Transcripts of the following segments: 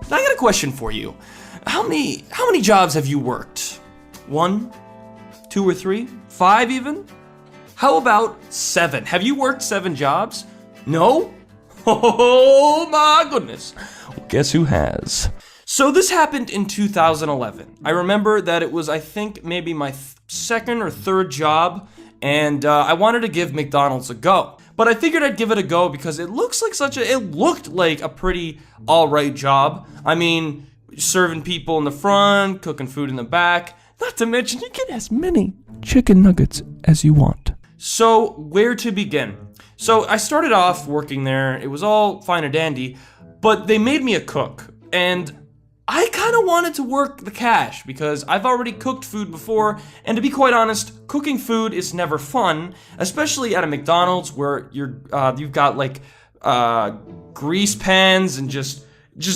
I got a question for you. How many jobs have you worked? 1, 2 or 3? 5 even? How about 7? Have you worked 7 jobs? No? Oh my goodness. Well, guess who has? So this happened in 2011. I remember that it was, I think, maybe my second or third job, and I wanted to give McDonald's a go. But I figured I'd give it a go because it looked like a pretty alright job. I mean, serving people in the front, cooking food in the back, not to mention you get as many chicken nuggets as you want. So, where to begin? So, I started off working there, it was all fine and dandy, but they made me a cook, and I kind of wanted to work the cash because I've already cooked food before, and to be quite honest, cooking food is never fun, especially at a McDonald's where you've got like grease pans and just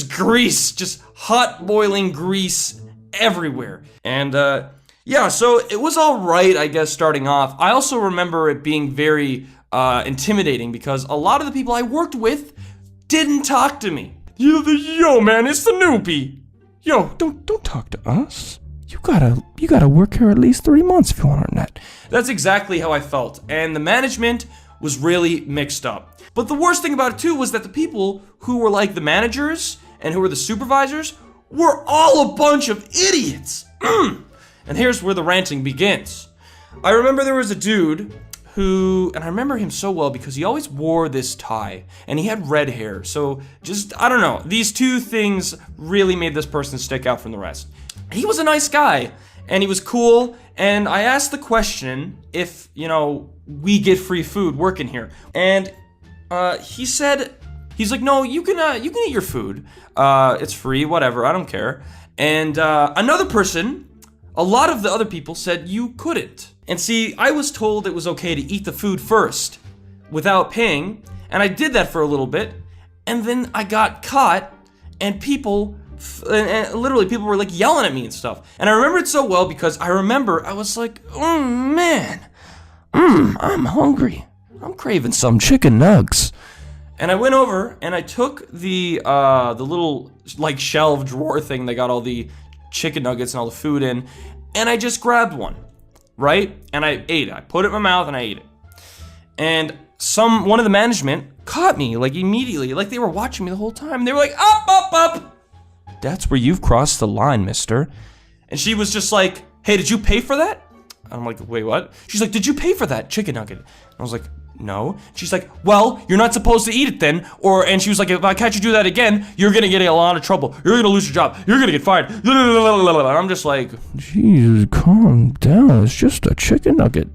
grease, just hot boiling grease everywhere. And yeah, so it was all right, I guess, starting off. I also remember it being very intimidating because a lot of the people I worked with didn't talk to me. Yo, man, it's the newbie. Yo, don't talk to us. You gotta work here at least 3 months if you want our net. That's exactly how I felt, and the management was really mixed up. But the worst thing about it too was that the people who were like the managers and who were the supervisors were all a bunch of idiots. And here's where the ranting begins. I remember there was a dude who, and I remember him so well because he always wore this tie, and he had red hair, so I don't know, these two things really made this person stick out from the rest. He was a nice guy, and he was cool, and I asked the question if, we get free food working here, and he's like, no, you can eat your food, it's free, whatever, I don't care. And another person, a lot of the other people said you couldn't. And see, I was told it was okay to eat the food first without paying, and I did that for a little bit, and then I got caught, and literally people were like yelling at me and stuff. And I remember it so well because I was like, oh man, I'm hungry. I'm craving some chicken nugs. And I went over and I took the little like shelf drawer thing that got all the chicken nuggets and all the food in, and I just grabbed one. Right? And I ate it. I put it in my mouth and I ate it. And one of the management caught me, like immediately, like they were watching me the whole time. They were like, up. That's where you've crossed the line, mister. And she was just like, hey, did you pay for that? I'm like, wait, what? She's like, did you pay for that chicken nugget? I was like, no. She's like, well, you're not supposed to eat it then. And she was like, if I catch you do that again, you're gonna get in a lot of trouble. You're gonna lose your job. You're gonna get fired. I'm just like, Jesus, calm down. It's just a chicken nugget.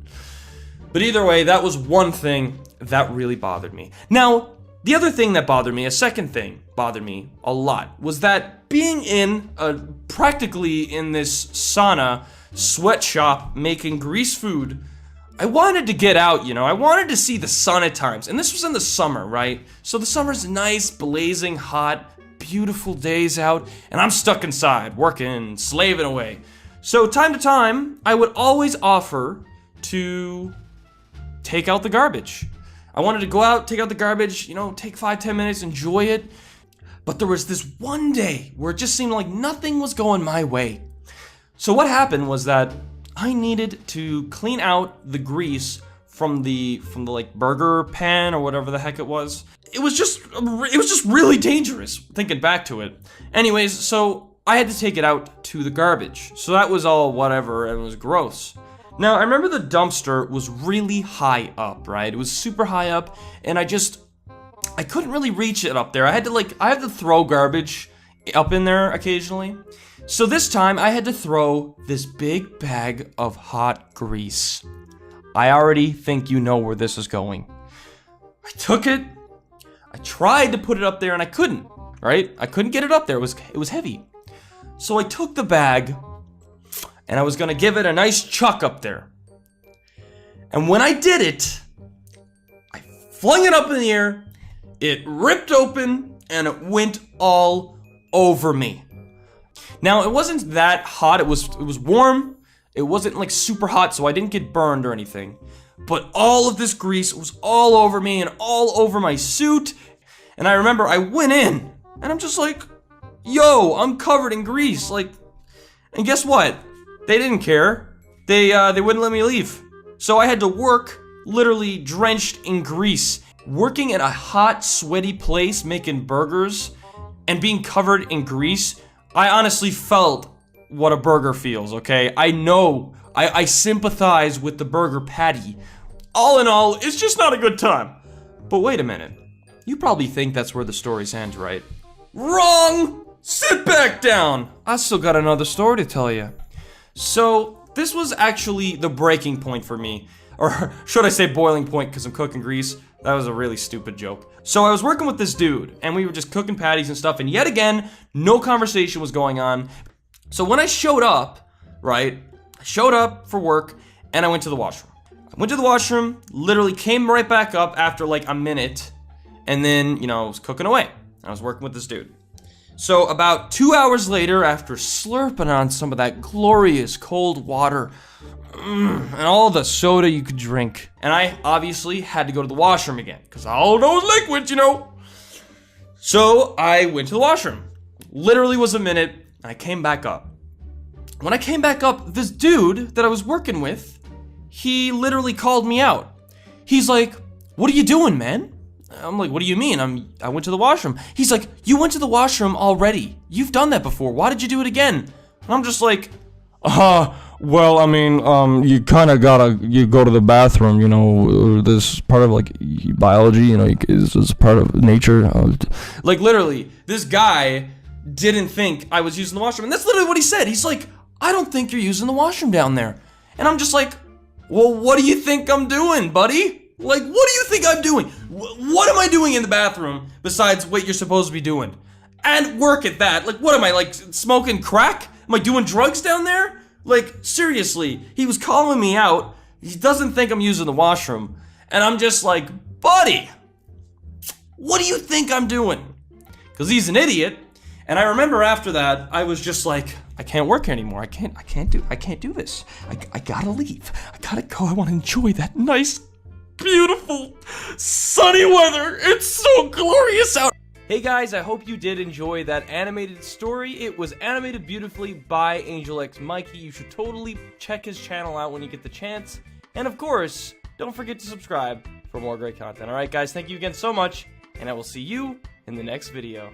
But either way, that was one thing that really bothered me. Now, the other thing that bothered me, a second thing bothered me a lot, was that being practically in this sauna sweatshop making grease food, I wanted to get out, I wanted to see the sun at times. And this was in the summer, right? So the summer's nice, blazing hot, beautiful days out, and I'm stuck inside, working, slaving away. So time to time, I would always offer to take out the garbage. I wanted to go out, take out the garbage, take 5-10 minutes, enjoy it. But there was this one day where it just seemed like nothing was going my way. So what happened was that I needed to clean out the grease from the like burger pan or whatever the heck it was. It was just really dangerous thinking back to it. Anyways, so I had to take it out to the garbage. So that was all whatever and it was gross. Now I remember the dumpster was really high up, right? It was super high up and I couldn't really reach it up there. I had to throw garbage up in there occasionally. So this time I had to throw this big bag of hot grease. I already think you know where this is going. I took it, I tried to put it up there and I couldn't, right? I couldn't get it up there, it was heavy. So I took the bag and I was gonna give it a nice chuck up there. And when I did it, I flung it up in the air, it ripped open and it went all over me. Now, it wasn't that hot, it was warm, it wasn't like super hot, so I didn't get burned or anything. But all of this grease was all over me and all over my suit. And I remember I went in, and I'm just like, yo, I'm covered in grease. Like, and guess what? They didn't care. They wouldn't let me leave. So I had to work literally drenched in grease. Working at a hot, sweaty place making burgers and being covered in grease, I honestly felt what a burger feels, okay? I know, I sympathize with the burger patty. All in all, it's just not a good time. But wait a minute. You probably think that's where the stories end, right? Wrong! Sit back down! I still got another story to tell you. So, this was actually the breaking point for me. Or should I say boiling point, because I'm cooking grease. That was a really stupid joke. So I was working with this dude, and we were just cooking patties and stuff, and yet again, no conversation was going on. So when I showed up, right, I showed up for work, and I went to the washroom. I went to the washroom, literally came right back up after like a minute, and then, you know, I was cooking away. I was working with this dude. So about 2 hours later, after slurping on some of that glorious cold water, and all the soda you could drink, and I obviously had to go to the washroom again, because all those liquids, you know. So I went to the washroom. Literally was a minute, and I came back up. When I came back up, this dude that I was working with, he literally called me out. He's like, "What are you doing, man?" I'm like, "What do you mean? I went to the washroom." He's like, "You went to the washroom already. You've done that before. Why did you do it again?" And I'm just like, Well, I mean, you kind of you go to the bathroom, you know, this is part of, like, biology, you know, this is part of nature. Like, literally, this guy didn't think I was using the washroom, and that's literally what he said. He's like, "I don't think you're using the washroom down there." And I'm just like, well, what do you think I'm doing, buddy? Like, what do you think I'm doing? What am I doing in the bathroom besides what you're supposed to be doing? And work at that. Like, what am I, like, smoking crack? Am I doing drugs down there? Like, seriously, he was calling me out. He doesn't think I'm using the washroom. And I'm just like, buddy, what do you think I'm doing? Because he's an idiot. And I remember after that, I was just like, I can't work anymore. I can't do this. I gotta leave. I gotta go. I want to enjoy that nice, beautiful, sunny weather. It's so glorious out. Hey guys, I hope you did enjoy that animated story. It was animated beautifully by Angel X Mikey. You should totally check his channel out when you get the chance. And of course, don't forget to subscribe for more great content. Alright guys, thank you again so much, and I will see you in the next video.